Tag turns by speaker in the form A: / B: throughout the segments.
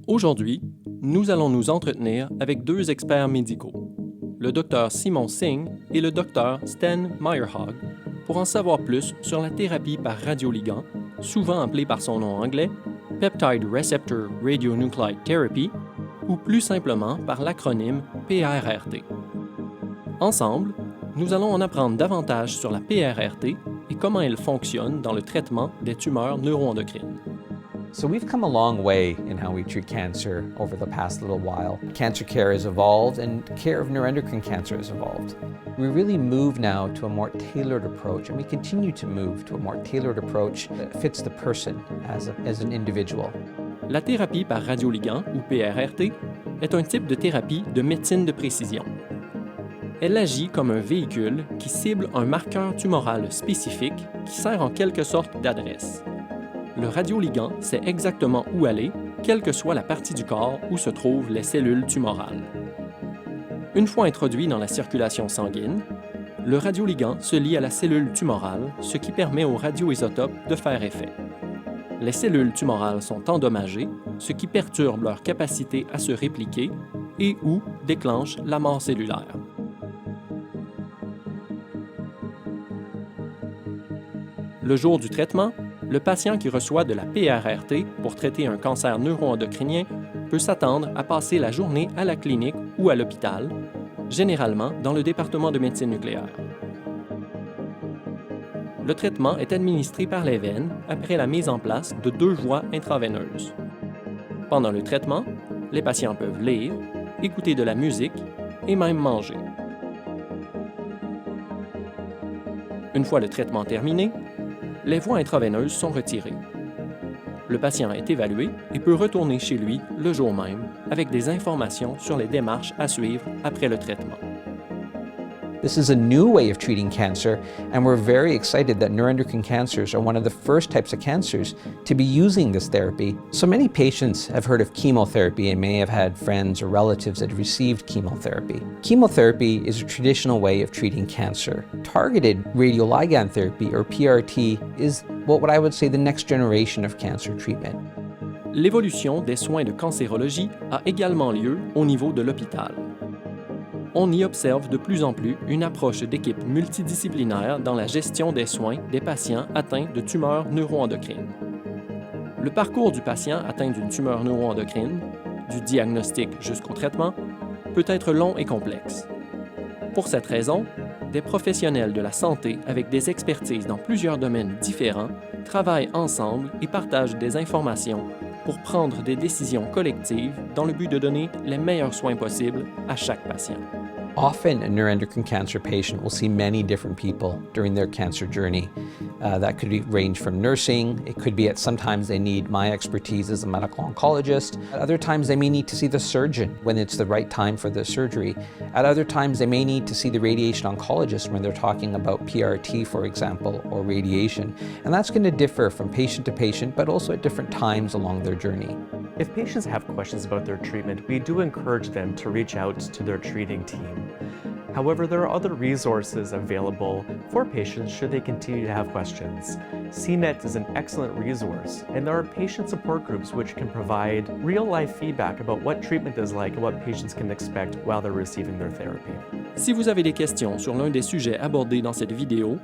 A: Aujourd'hui, nous allons nous entretenir avec deux experts médicaux, le Dr Simon Singh et le Dr Sten Meyerhog, pour en savoir plus sur la thérapie par radioligand, souvent appelée par son nom anglais Peptide Receptor Radionuclide Therapy, ou plus simplement par l'acronyme PRRT. Ensemble, nous allons en apprendre davantage sur la PRRT et comment elle fonctionne dans le traitement des tumeurs neuroendocrines.
B: So we've come a long way in how we treat cancer over the past little while. Cancer care has evolved and care of neuroendocrine cancer has evolved. We really move now to a more tailored approach, and we continue to move to a more tailored approach that fits the person as an individual.
A: La thérapie par radioligand, ou PRRT, est un type de thérapie de médecine de précision. Elle agit comme un véhicule qui cible un marqueur tumoral spécifique qui sert en quelque sorte d'adresse. Le radioligand sait exactement où aller, quelle que soit la partie du corps où se trouvent les cellules tumorales. Une fois introduit dans la circulation sanguine, le radioligand se lie à la cellule tumorale, ce qui permet au radioisotope de faire effet. Les cellules tumorales sont endommagées, ce qui perturbe leur capacité à se répliquer et ou déclenche la mort cellulaire. Le jour du traitement, le patient qui reçoit de la PRRT pour traiter un cancer neuroendocrinien peut s'attendre à passer la journée à la clinique ou à l'hôpital, généralement dans le département de médecine nucléaire. Le traitement est administré par les veines après la mise en place de 2 voies intraveineuses. Pendant le traitement, les patients peuvent lire, écouter de la musique et même manger. Une fois le traitement terminé, les voies intraveineuses sont retirées. Le patient est évalué et peut retourner chez lui le jour même avec des informations sur les démarches à suivre après le traitement.
B: This is a new way of treating cancer, and we're very excited that neuroendocrine cancers are one of the first types of cancers to be using this therapy. So many patients have heard of chemotherapy and may have had friends or relatives that have received chemotherapy. Chemotherapy is a traditional way of treating cancer. Targeted radioligand therapy, or PRT, is what I would say the next generation of cancer treatment.
A: L'évolution des soins de cancérologie a également lieu au niveau de l'hôpital. On y observe de plus en plus une approche d'équipe multidisciplinaire dans la gestion des soins des patients atteints de tumeurs neuroendocrines. Le parcours du patient atteint d'une tumeur neuroendocrine, du diagnostic jusqu'au traitement, peut être long et complexe. Pour cette raison, des professionnels de la santé avec des expertises dans plusieurs domaines différents travaillent ensemble et partagent des informations pour prendre des décisions collectives dans le but de donner les meilleurs soins possibles à chaque patient.
B: Often, a neuroendocrine cancer patient will see many different people during their cancer journey. That could range from nursing. It could be sometimes they need my expertise as a medical oncologist. At other times, they may need to see the surgeon when it's the right time for the surgery. At other times, they may need to see the radiation oncologist when they're talking about PRT, for example, or radiation. And that's going to differ from patient to patient, but also at different times along their journey.
C: If patients have questions about their treatment, we do encourage them to reach out to their treating team. However, there are other resources available for patients should they continue to have questions. CMET is an excellent resource, and there are patient support groups which can provide real-life feedback about what treatment is like and what patients can expect while they're receiving their therapy.
A: Si vous avez des questions sur l'un des sujets abordés dans cette vidéo,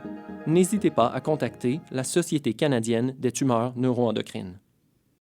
A: n'hésitez pas à contacter la Société canadienne des tumeurs neuroendocrines.